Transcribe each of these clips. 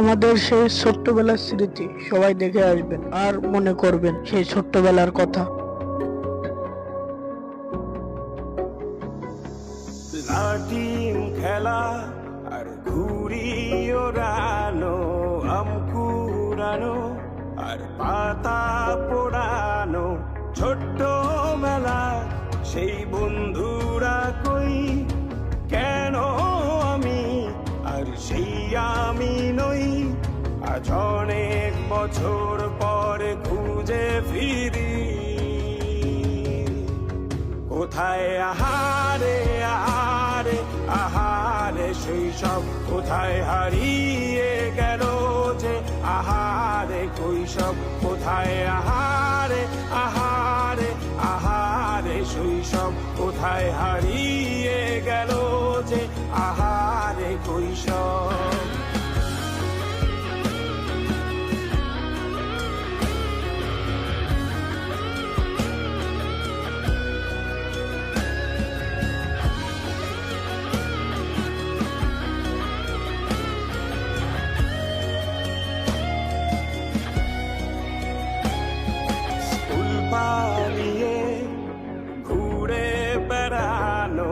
আমাদের সেই ছোট্টবেলার স্মৃতি সবাই দেখে আসবেন আর মনে করবেন সেই ছোট্টবেলার কথা। লাটিম খেলা আর ঘুড়ি ওড়ানো, আম কুড়ানো আর পাতা পোড়ানো, ছোট্টবেলা সেই বন্ধুরা কই, কেন আমি আর সেই আমি নই। আজ অনেক বছর পরে খুঁজে ফিরি, কোথায় আহারে আহারে আহারে সেই সব কোথায় হারিয়ে গেল যে, আহারে কৈশব কোথায় আহারে আহারে আহারে শৈশব কোথায় হারিয়ে গেল যে, আহারে কৈশব। পালিয়ে ঘুরে বেড়ানো,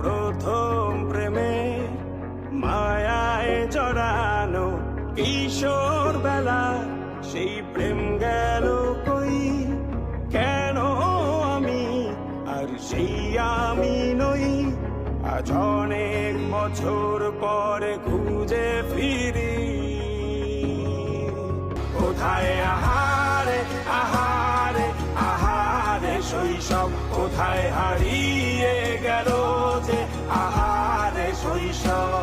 প্রথম প্রেমে মায়ায় জড়ানো, কিশোর বেলা সেই প্রেম গেল কই, কেন আমি আর সেই আমি নই। আজ অনেক বছর পরে খুঁজে ফিরি, কোথায় আহারে আহারে আহারে শৈশব কোথায় হারিয়ে গেল যে, আহারে শৈশব।